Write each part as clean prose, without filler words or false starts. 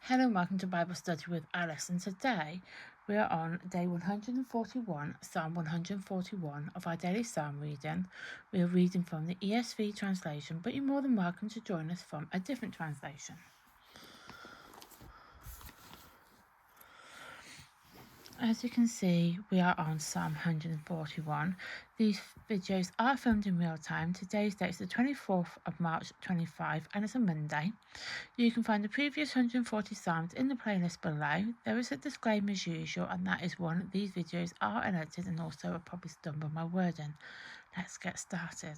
Hello and welcome to Bible Study with Alice, and today we are on day 141, Psalm 141 of our daily psalm reading. We are reading from the ESV translation, but you're more than welcome to join us from a different translation. As you can see, we are on Psalm 141. These videos are filmed in real time. Today's date is the 24th of March 25 and it's a Monday. You can find the previous 140 Psalms in the playlist below. There is a disclaimer as usual, and that is one. These videos are unedited and also are probably stumbled my wording. Let's get started.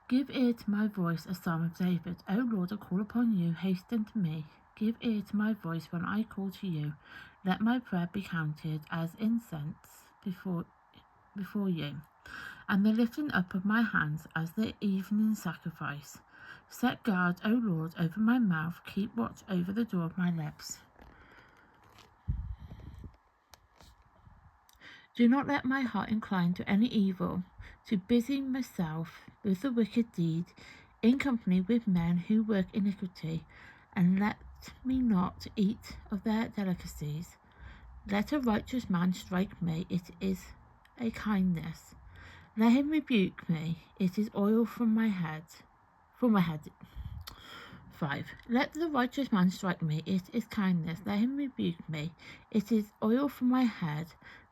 Give ear to my voice, a psalm of David. O Lord, I call upon you, hasten to me. Give ear to my voice when I call to you. Let my prayer be counted as incense before you, and the lifting up of my hands as the evening sacrifice. Set guard, O Lord, over my mouth. Keep watch over the door of my lips. Do not let my heart incline to any evil, to busy myself with the wicked deed, in company with men who work iniquity, and let me not eat of their delicacies. Let a righteous man strike me, it is a kindness. Let him rebuke me, it is oil from my head. 5. Let the righteous man strike me, it is kindness. Let him rebuke me, it is oil from my head.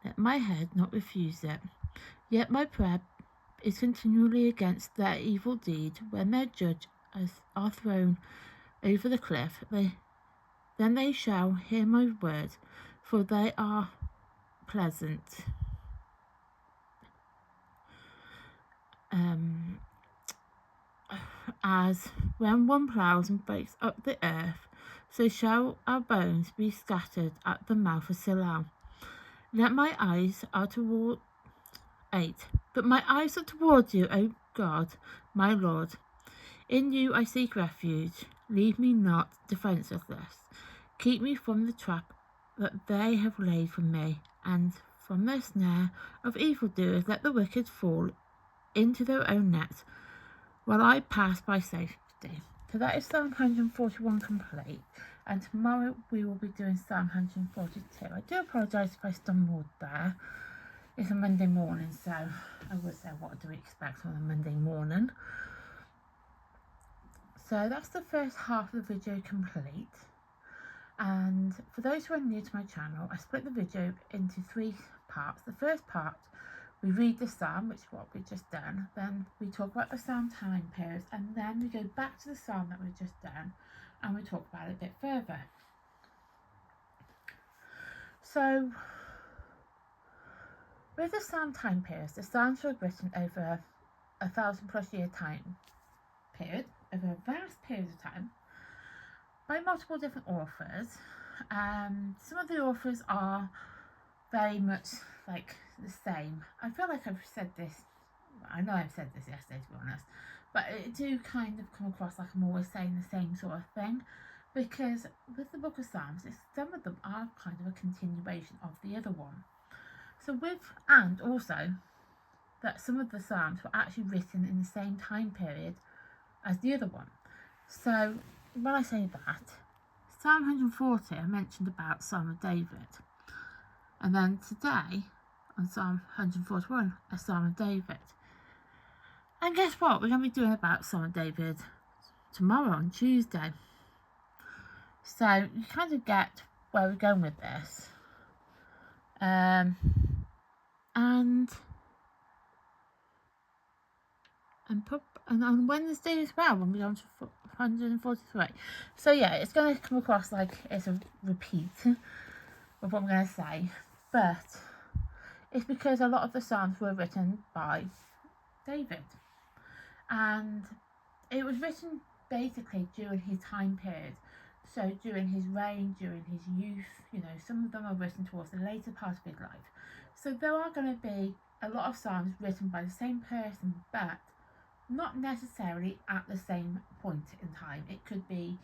Let my head not refuse it. Yet my prayer is continually against their evil deed. When their judges are thrown over the cliff, then they shall hear my words, for they are pleasant. As when one ploughs and breaks up the earth, so shall our bones be scattered at the mouth of Selah. Let my eyes are toward 8. But my eyes are toward you, O God, my Lord. In you I seek refuge. Leave me not defenceless. Keep me from the trap that they have laid for me, and from the snare of evildoers. Let the wicked fall into their own nets, while I pass by safety. So that is Psalm 141 complete, and tomorrow we will be doing Psalm 142. I do apologise if I stumbled there. It's a Monday morning, so I would say, what do we expect on a Monday morning? So that's the first half of the video complete. And for those who are new to my channel, I split the video into 3 parts. The first part, we read the psalm, which is what we've just done. Then we talk about the psalm time periods, and then we go back to the psalm that we've just done, and we talk about it a bit further. So, with the psalm time periods, the psalms were written over 1,000+ year time period, over a vast period of time, by multiple different authors. Some of the authors are very much like the same. I feel like I've said this, I know I've said this yesterday to be honest, but it do kind of come across like I'm always saying the same sort of thing, because with the book of Psalms, some of them are kind of a continuation of the other one. So and also that some of the Psalms were actually written in the same time period as the other one. So when I say that, Psalm 140 I mentioned about Psalm of David, and then today on Psalm 141 a Psalm of David. And guess what, we're going to be doing about Psalm of David tomorrow on Tuesday. So you kind of get where we're going with this. And on Wednesday as well, when we're on to 143. So yeah, it's going to come across like it's a repeat of what I'm going to say, but it's because a lot of the Psalms were written by David, and it was written basically during his time period. So during his reign, during his youth, some of them are written towards the later part of his life. So there are going to be a lot of Psalms written by the same person, but not necessarily at the same point in time. It could be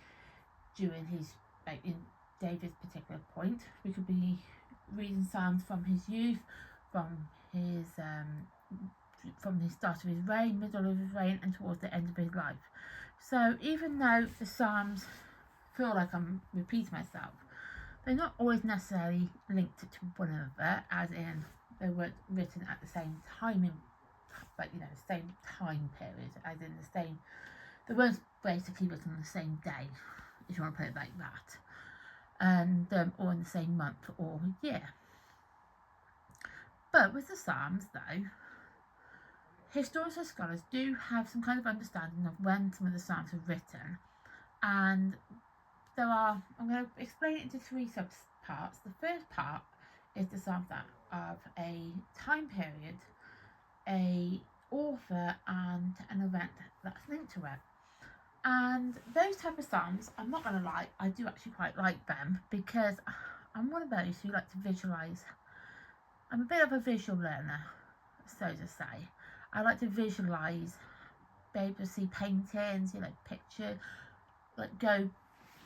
during his, in David's particular point. We could be reading Psalms from his youth, from his from the start of his reign, middle of his reign, and towards the end of his life. So even though the Psalms feel like I'm repeating myself, they're not always necessarily linked to one another, as in they weren't written at the same time, same time period, as in the same. They weren't basically written on the same day, if you want to put it like that, and or in the same month or year. But with the Psalms, though, historians and scholars do have some kind of understanding of when some of the Psalms were written, and I'm going to explain it into three sub-parts. The first part is the Psalms that of a time period, a author, and an event that's linked to it. And those type of Psalms, I'm not going to lie, I do actually quite like them, because I'm one of those who like to visualise. I'm a bit of a visual learner, so to say. I like to visualise, be able to see paintings, picture, go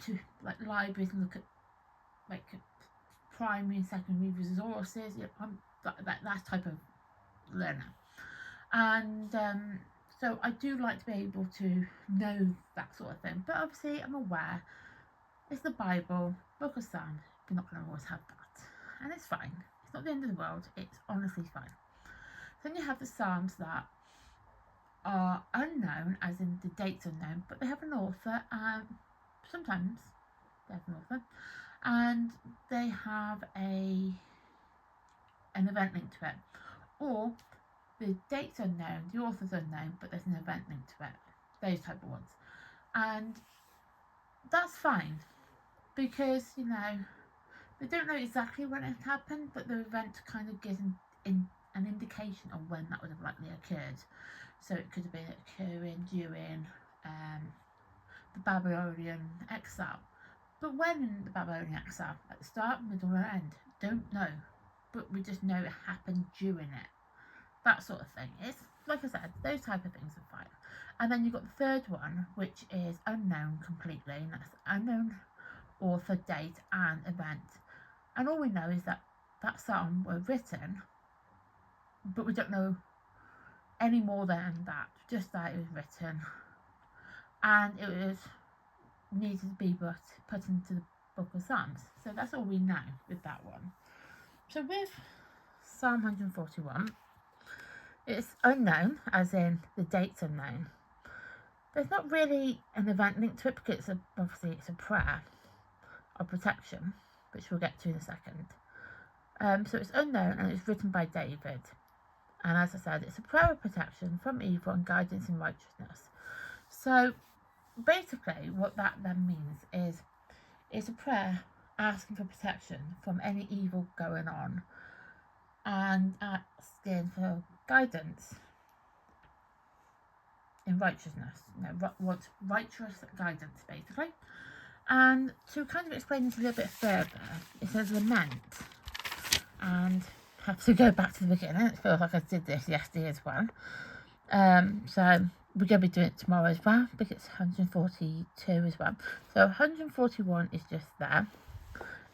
to libraries and look at primary and secondary resources. I'm that type of learner, and so I do like to be able to know that sort of thing. But obviously, I'm aware it's the Bible, Book of Psalms. We're not going to always have that, and it's fine. It's not the end of the world. It's honestly fine. Then you have the Psalms that are unknown, as in the date's unknown, but they have an author, and sometimes they have an author, and they have an event linked to it, or the date's unknown, the author's unknown, but there's an event linked to it. Those type of ones, and that's fine, because they don't know exactly when it happened, but the event kind of gives an indication of when that would have likely occurred. So it could have been occurring during the Babylonian exile. But when in the Babylonian exile? At the start, middle, or end? Don't know. But we just know it happened during it. That sort of thing. It's, like I said, those type of things are fine. And then you've got the third one, which is unknown completely, and that's unknown author, date, and event. And all we know is that psalm was written, but we don't know any more than that. Just that it was written, and it was needed to be put into the Book of Psalms. So that's all we know with that one. So with Psalm 141, it's unknown, as in the date's unknown. There's not really an event linked to it, because obviously it's a prayer of protection, which we'll get to in a second. So it's unknown, and it's written by David. And as I said, it's a prayer of protection from evil and guidance in righteousness. So basically what that then means is it's a prayer asking for protection from any evil going on, and asking for guidance in righteousness. What's righteous guidance, basically. And to kind of explain this a little bit further, it says lament, and I have to go back to the beginning. It feels like I did this yesterday as well. So we're going to be doing it tomorrow as well, because it's 142 as well. So 141 is just there.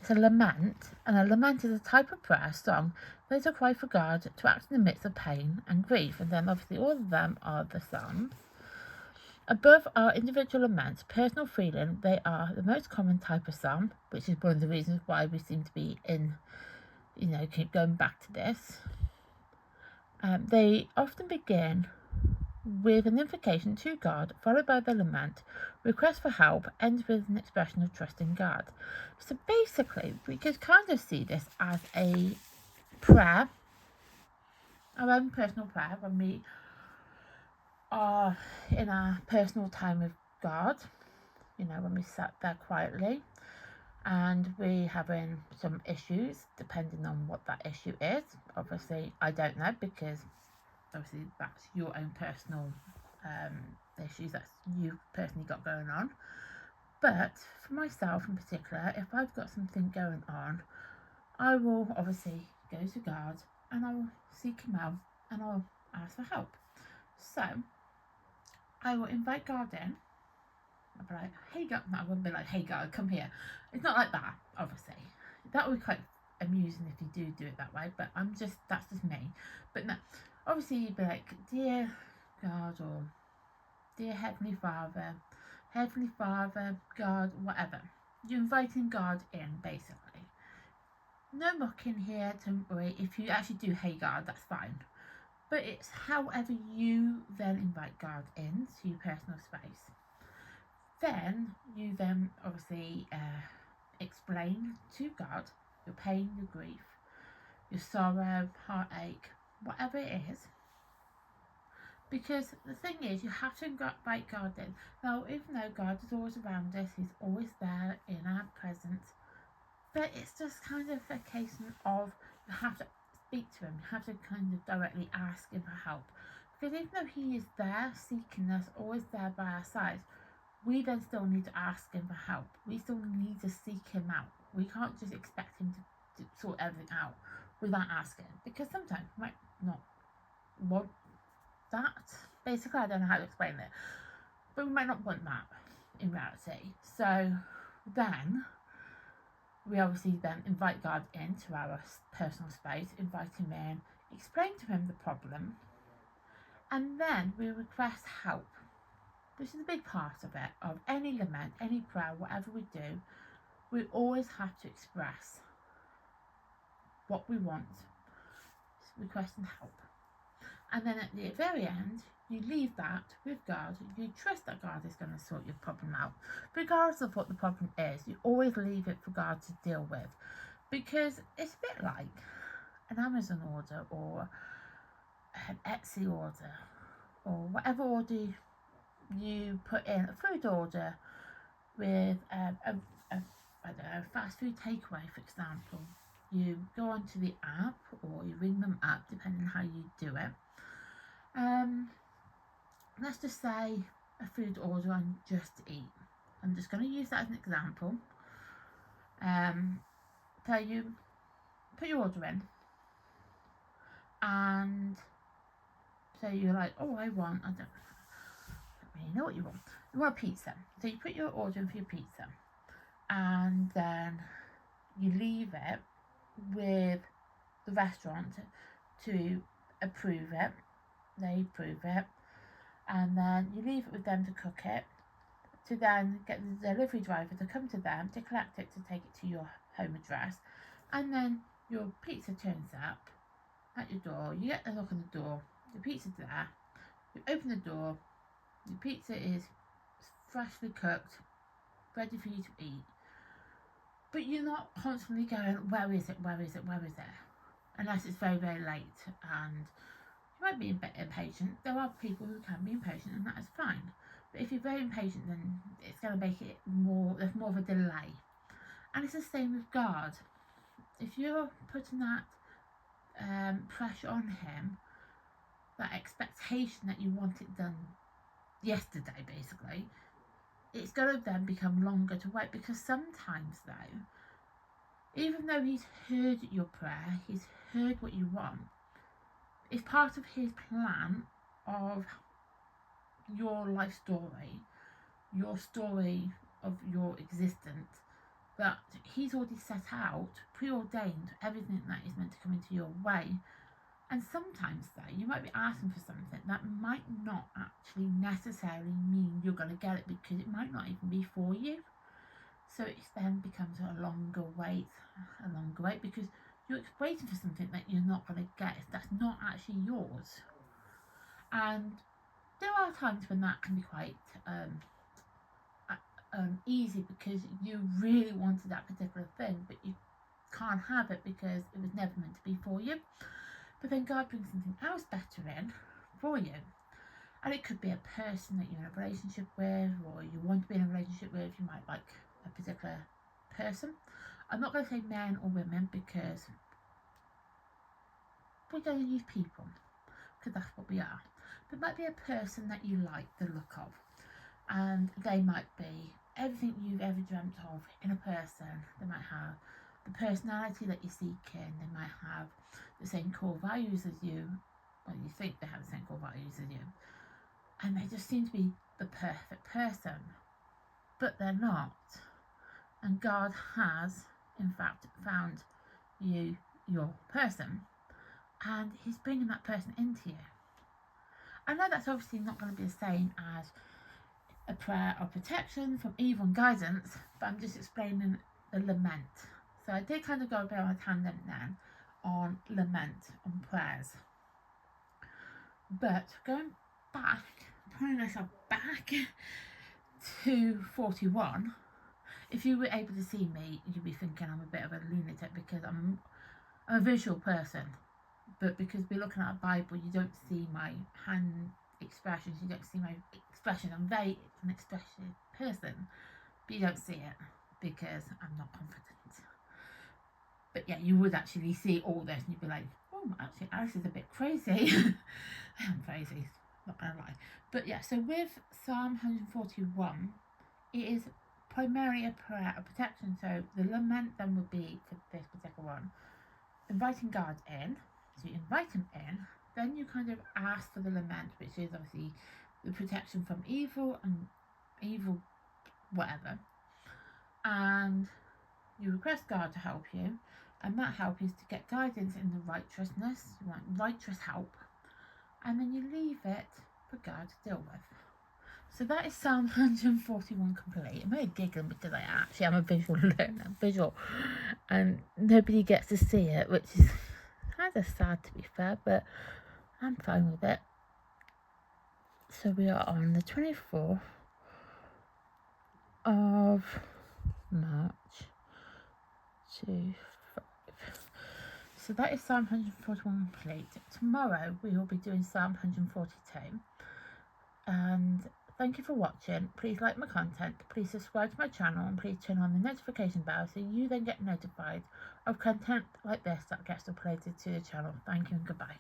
It's a lament, and a lament is a type of prayer song that is a cry for God to act in the midst of pain and grief. And then obviously all of them are the Psalms. Above our individual laments, personal feeling, they are the most common type of psalm, which is one of the reasons why we seem to be keep going back to this. They often begin with an invocation to God, followed by the lament, request for help, ends with an expression of trust in God. So basically, we could kind of see this as a prayer, our own personal prayer, when we are in our personal time with God, when we sat there quietly and we having some issues, depending on what that issue is. Obviously, I don't know, because obviously that's your own personal issues that you've personally got going on. But for myself in particular, if I've got something going on, I will obviously go to God and I will seek him out and I'll ask for help. So I will invite God in. I'll be like, hey God. No, I wouldn't be like, hey God, come here. It's not like that, obviously. That would be quite amusing if you do it that way, but that's just me. But no, Obviously you'd be like, dear God, or dear Heavenly Father, God, whatever. You're inviting God in, basically. No mocking here, don't worry. If you actually do hey God, that's fine. But it's however you then invite God into your personal space. Then you then obviously explain to God your pain, your grief, your sorrow, heartache, whatever it is. Because the thing is, you have to invite God in. Now, even though God is always around us, He's always there in our presence, but it's just kind of a case of you have to speak to Him, you have to kind of directly ask Him for help. Because even though He is there, seeking us, always there by our side, we then still need to ask Him for help. We still need to seek Him out. We can't just expect Him to sort everything out without asking, because sometimes we might not want that. Basically, I don't know how to explain it, but we might not want that in reality. So then we obviously then invite God into our personal space, invite Him in, explain to Him the problem, and then we request help, which is a big part of it. Of any lament, any prayer, whatever we do, we always have to express what we want, requesting help. And then at the very end, you leave that with God. You trust that God is going to sort your problem out. Regardless of what the problem is, you always leave it for God to deal with. Because it's a bit like an Amazon order or an Etsy order or whatever order you put in, a food order with I don't know, fast food takeaway, for example. You go onto the app or you ring them up, depending on how you do it. Let's just say a food order on Just Eat. I'm just going to use that as an example. So you put your order in, and so you're like, oh, I don't really know what you want. You want a pizza. So you put your order in for your pizza, and then you leave it with the restaurant to approve it. They approve it, and then you leave it with them to cook it, to then get the delivery driver to come to them to collect it, to take it to your home address, and then your pizza turns up at your door. You get a knock on the door, the pizza's there, you open the door, your pizza is freshly cooked, ready for you to eat, but you're not constantly going, where is it, unless it's very, very late, and you might be a bit impatient. There are people who can be impatient, and that is fine. But if you're very impatient, then it's going to make it there's more of a delay. And it's the same with God. If you're putting that pressure on Him, that expectation that you want it done yesterday, basically, it's going to then become longer to wait. Because sometimes, though, even though He's heard your prayer, He's heard what you want, it's part of His plan of your life story, your story of your existence, that He's already set out, preordained everything that is meant to come into your way. And sometimes, though, you might be asking for something that might not actually necessarily mean you're going to get it, because it might not even be for you. So it then becomes a longer wait, because you're waiting for something that you're not going to get, that's not actually yours. And there are times when that can be quite easy, because you really wanted that particular thing, but you can't have it because it was never meant to be for you. But then God brings something else better in for you. And it could be a person that you're in a relationship with, or you want to be in a relationship with. You might like a particular person. I'm not going to say men or women, because we're going to use people, because that's what we are. But it might be a person that you like the look of, and they might be everything you've ever dreamt of in a person. They might have the personality that you're seeking. They might have the same core values as you. Well, you think they have the same core values as you, and they just seem to be the perfect person, but they're not. And God has, in fact, found you your person, and he's bringing that person into you. I know that's obviously not going to be the same as a prayer of protection from evil and guidance, but I'm just explaining the lament. So I did kind of go a bit on a tangent then on lament, on prayers. But going back, pulling myself back to 41, if you were able to see me, you'd be thinking I'm a bit of a lunatic because I'm a visual person. But because we're looking at a Bible, you don't see my hand expressions, you don't see my expression. I'm very an expressive person, but you don't see it because I'm not confident. But yeah, you would actually see all this and you'd be like, oh, actually, Alice is a bit crazy. I am crazy, not gonna lie. But yeah, so with Psalm 141, it is primarily a prayer of protection. So the lament then would be, for this particular one, inviting God in. So you invite him in, then you kind of ask for the lament, which is obviously the protection from evil and evil whatever. And you request God to help you, and that help is to get guidance in the righteousness. You want righteous help, and then you leave it for God to deal with. So that is Psalm 141 complete. I'm really giggling because I actually am a visual learner, and nobody gets to see it, which is kind of sad to be fair, but I'm fine with it. So we are on the 24th of March 25. So that is Psalm 141 complete. Tomorrow we will be doing Psalm 142. And thank you for watching. Please like my content, please subscribe to my channel, and please turn on the notification bell so you then get notified of content like this that gets uploaded to the channel. Thank you and goodbye.